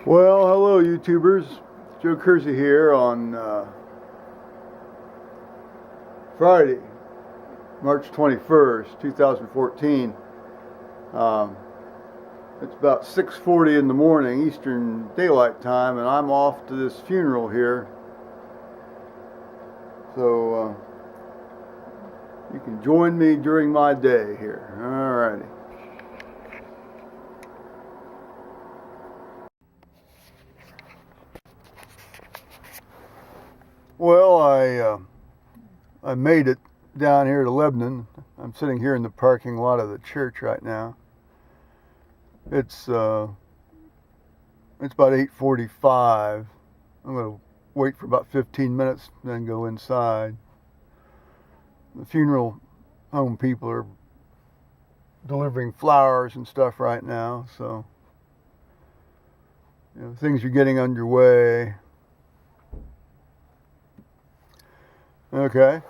Well, hello YouTubers. Joe Kersey here on Friday, March 21st, 2014. It's about 6:40 in the morning Eastern Daylight Time, and I'm off to this funeral here. So you can join me during my day here. Alrighty. Well, I made it down here to Lebanon. I'm sitting here in the parking lot of the church right now. It's about 8:45. I'm going to wait for about 15 minutes, then go inside. The funeral home people are delivering flowers and stuff right now, so things are getting underway. Okay.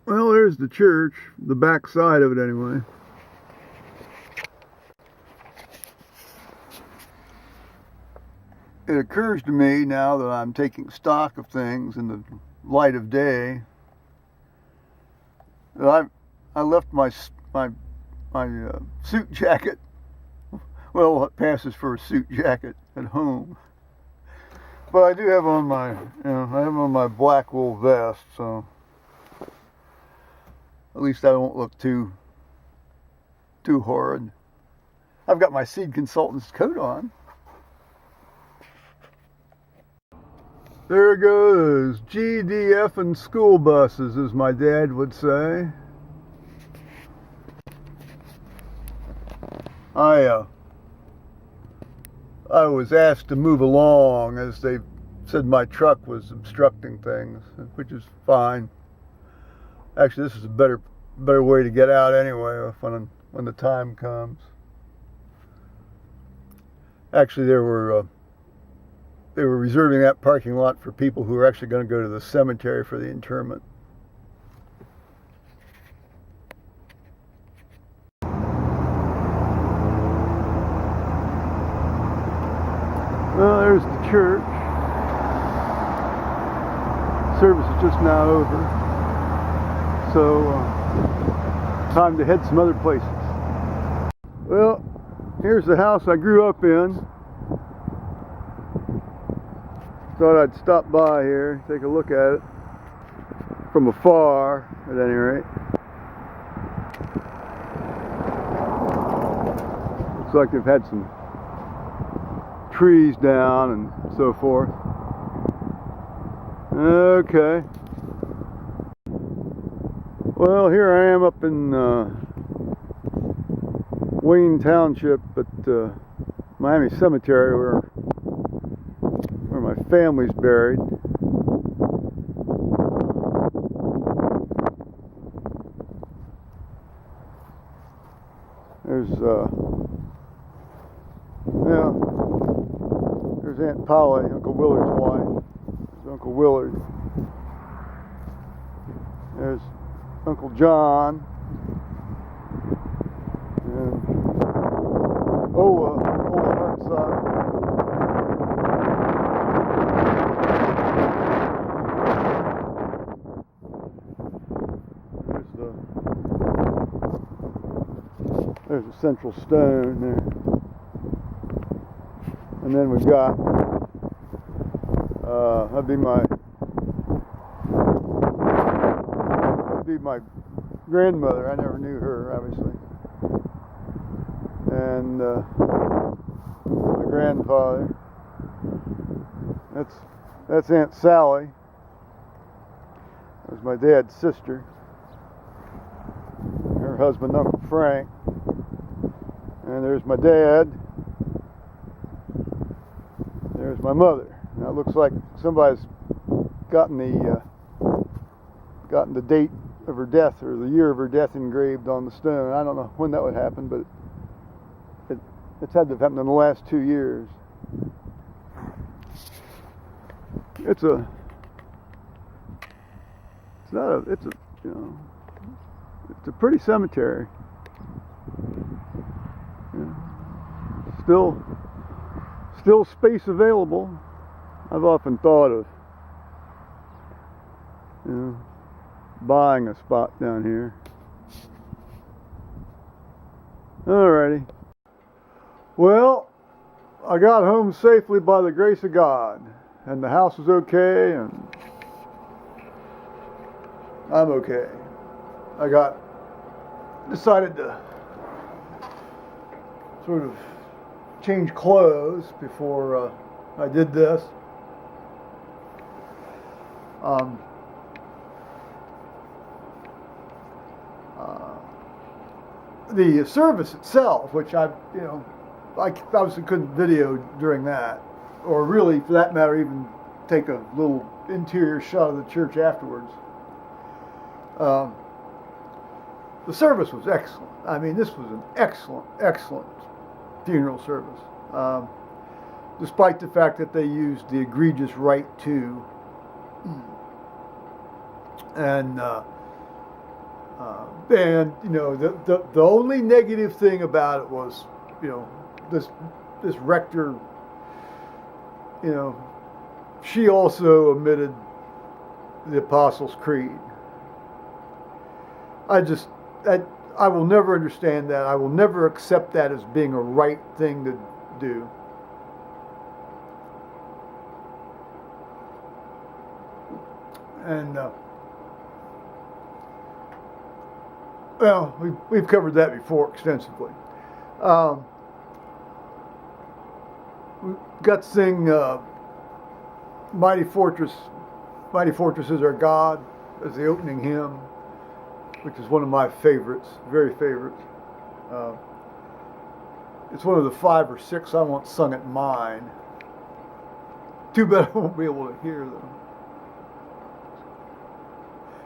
Well, there's the church, the back side of it anyway. It occurs to me now that I'm taking stock of things in the light of day that I left my suit jacket, well, what passes for a suit jacket, at home. But I do have on my black wool vest, so at least I won't look too horrid. I've got my seed consultant's coat on. There goes GDF and school buses, as my dad would say. I was asked to move along as they said my truck was obstructing things, which is fine. Actually, this is a better way to get out anyway when the time comes. Actually, they were reserving that parking lot for people who were actually going to go to the cemetery for the interment. Well, there's the church. Service is just now over. So, time to head some other places. Well, here's the house I grew up in. Thought I'd stop by here, take a look at it from afar, at any rate. Looks like they've had some trees down and so forth. Okay. Well, here I am up in Wayne Township at Miami Cemetery, where my family's buried. There's Aunt Polly, Uncle Willard's wife. There's Uncle Willard. There's Uncle John. And Ola Hartsock. There's a central stone there. And then we've got, that'd be my grandmother. I never knew her, obviously. And my grandfather. That's Aunt Sally. That was my dad's sister. Her husband, Uncle Frank. And there's my dad. There's my mother. Now it looks like somebody's gotten the date of her death, or the year of her death, engraved on the stone. I don't know when that would happen, but it's had to have happened in the last 2 years. It's a pretty cemetery. Yeah. still space available. I've often thought of, buying a spot down here. Alrighty. Well, I got home safely by the grace of God, and the house was okay, and I'm okay. I decided to sort of change clothes before I did this. The service itself, which I obviously couldn't video during that, or really, for that matter, even take a little interior shot of the church afterwards. The service was excellent. I mean, this was an excellent funeral service, despite the fact that they used the egregious right to, and the only negative thing about it was, this rector, she also omitted the Apostles' Creed. I will never understand that. I will never accept that as being a right thing to do. And we've covered that before extensively. We got to sing "Mighty Fortress is Our God" as the opening hymn, which is one of my favorites, very favorites. It's one of the 5 or 6 I want sung at mine. Too bad I won't be able to hear them.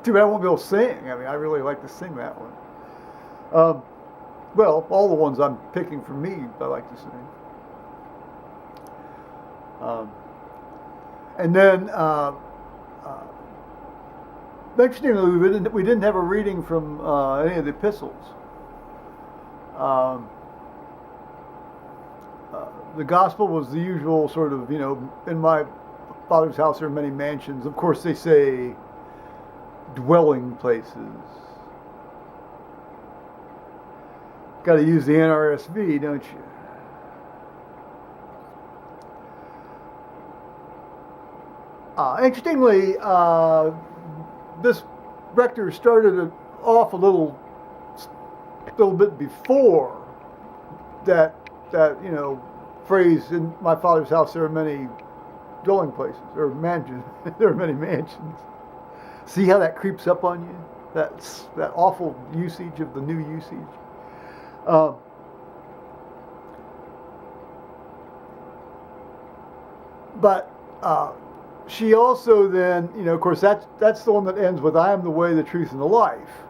Too bad I won't be able to sing. I mean, I really like to sing that one. Well, all the ones I'm picking for me, I like to sing. And then, interestingly, we didn't have a reading from any of the epistles. The gospel was the usual sort of, in my Father's house there are many mansions. Of course, they say dwelling places. Got to use the NRSV, don't you? Interestingly, this rector started it off a little bit before that phrase, "In my Father's house there are many dwelling places," or mansions. There are many mansions. See how that creeps up on you? That awful usage of the new usage. But she also then, of course, that's the one that ends with "I am the way, the truth, and the life."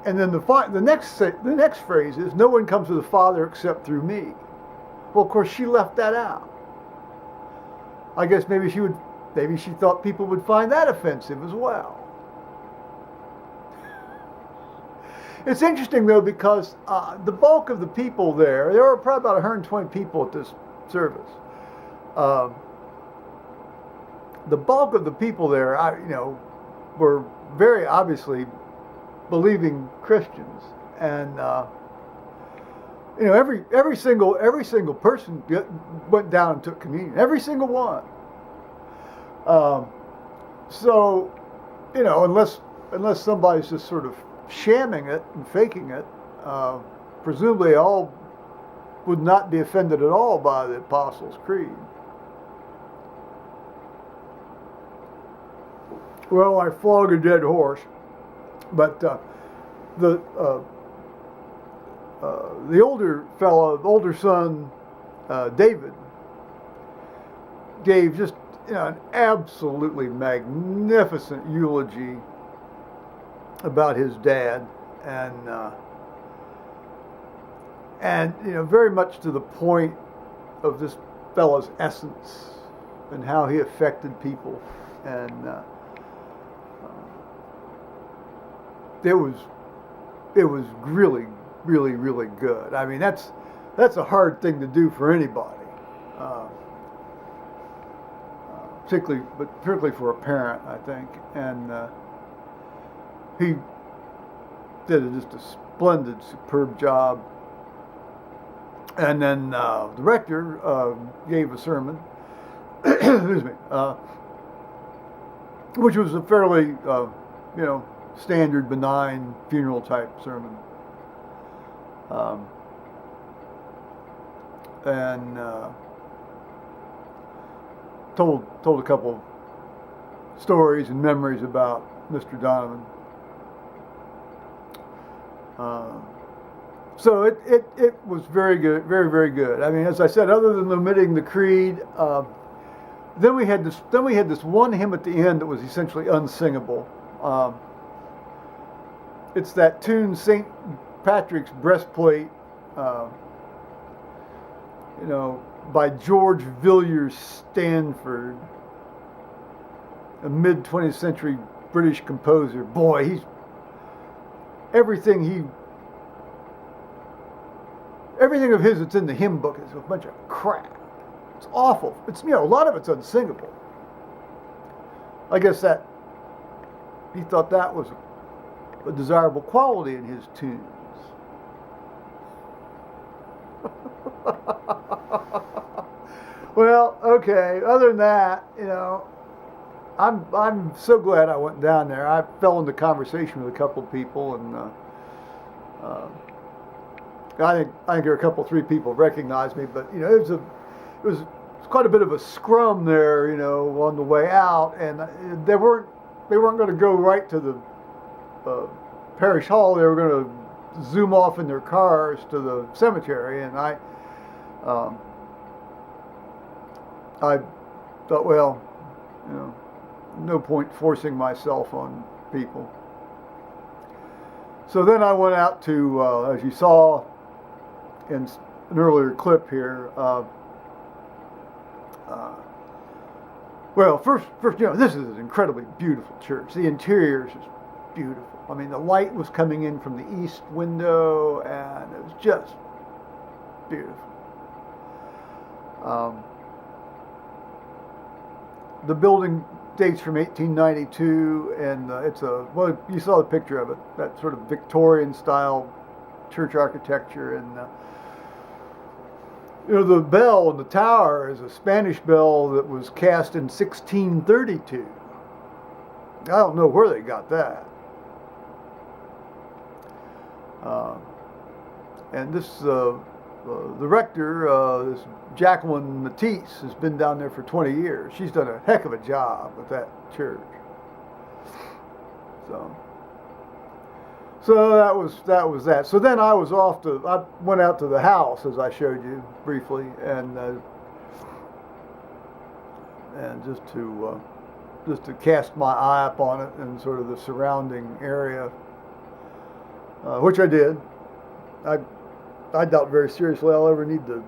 And then the next phrase is "No one comes to the Father except through me." Well, of course, she left that out. I guess maybe she thought people would find that offensive as well. It's interesting though, because the bulk of the people there were probably about 120 people at this service. The bulk of the people there, were very obviously believing Christians, and every single person went down and took communion. Every single one. So, unless somebody's just sort of shamming it and faking it, presumably all would not be offended at all by the Apostles' Creed. Well, I flog a dead horse, but the older son, David, gave just an absolutely magnificent eulogy about his dad, and very much to the point of this fellow's essence and how he affected people, and it was really, really, really good. I mean, that's that's a hard thing to do for anybody, uh, particularly for a parent, I think. And he did just a splendid, superb job. And then the rector gave a sermon, excuse me, which was a fairly, standard, benign funeral type sermon. And told a couple stories and memories about Mr. Donovan. So it was very good, very, very good. I mean, as I said, other than omitting the creed, then we had this one hymn at the end that was essentially unsingable. It's that tune, St. Patrick's Breastplate, by George Villiers Stanford, a mid-20th century British composer. Boy, everything of his that's in the hymn book is a bunch of crap. It's awful. It's a lot of it's unsingable. I guess that he thought that was a desirable quality in his tunes. Well, okay. Other than that, I'm so glad I went down there. I fell into conversation with a couple of people, and I think there were three people recognized me, but it was quite a bit of a scrum there, on the way out, and they weren't going to go right to the parish hall. They were going to zoom off in their cars to the cemetery, and I thought, well, no point forcing myself on people. So then I went out to, as you saw in an earlier clip here, well, first, this is an incredibly beautiful church. The interior is just beautiful. I mean, the light was coming in from the east window, and it was just beautiful. The building dates from 1892, and you saw the picture of it, that sort of Victorian style church architecture, and the bell in the tower is a Spanish bell that was cast in 1632. I don't know where they got that. And the rector, this Jacqueline Matisse, has been down there for 20 years. She's done a heck of a job with that church. So that was that. So then I went out to the house, as I showed you briefly, and just to cast my eye upon it and sort of the surrounding area, which I did. I doubt very seriously I'll ever need to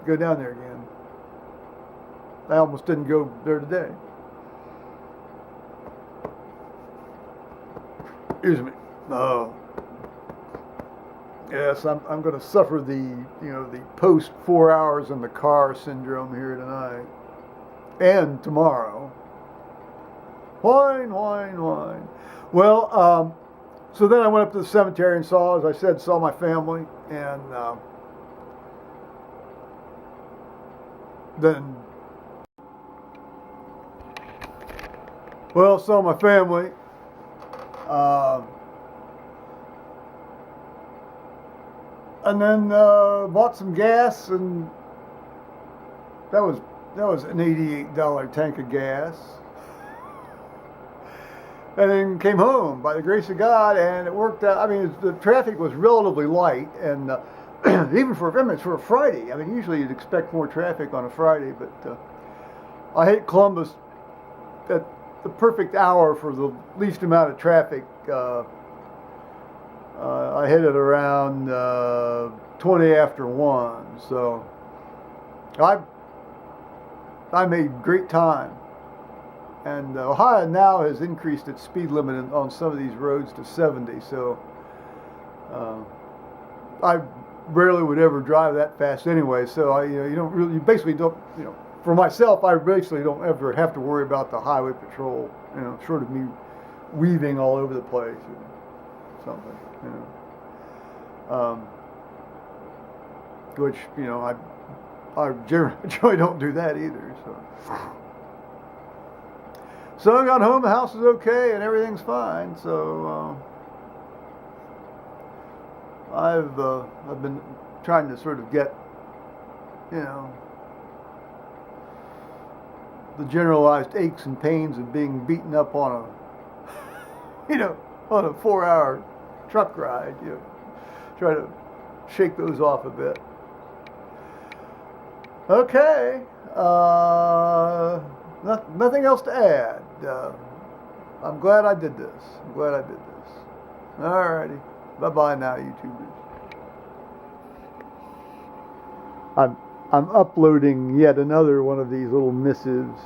go down there again. I almost didn't go there today. Excuse me. Yes, I'm going to suffer the post 4 hours in the car syndrome here tonight and tomorrow. Whine. Well, so then I went up to the cemetery and saw my family, and saw my family. And then bought some gas, and that was an $88 tank of gas. And then came home by the grace of God, and it worked out. I mean, the traffic was relatively light, and even for a Friday. I mean, usually you'd expect more traffic on a Friday, but I hit Columbus at the perfect hour for the least amount of traffic. I hit it around 20 after 1, so I made great time. And Ohio now has increased its speed limit on some of these roads to 70, so I rarely would ever drive that fast anyway. So you basically don't, for myself, I basically don't ever have to worry about the highway patrol, short of me weaving all over the place or something, which, I generally don't do that either. So I got home, the house is okay, and everything's fine. So I've been trying to sort of get, the generalized aches and pains of being beaten up on on a 4-hour truck ride. Try to shake those off a bit. Okay. Nothing else to add. I'm glad I did this. Alrighty. Bye-bye now, YouTubers. I'm uploading yet another one of these little missives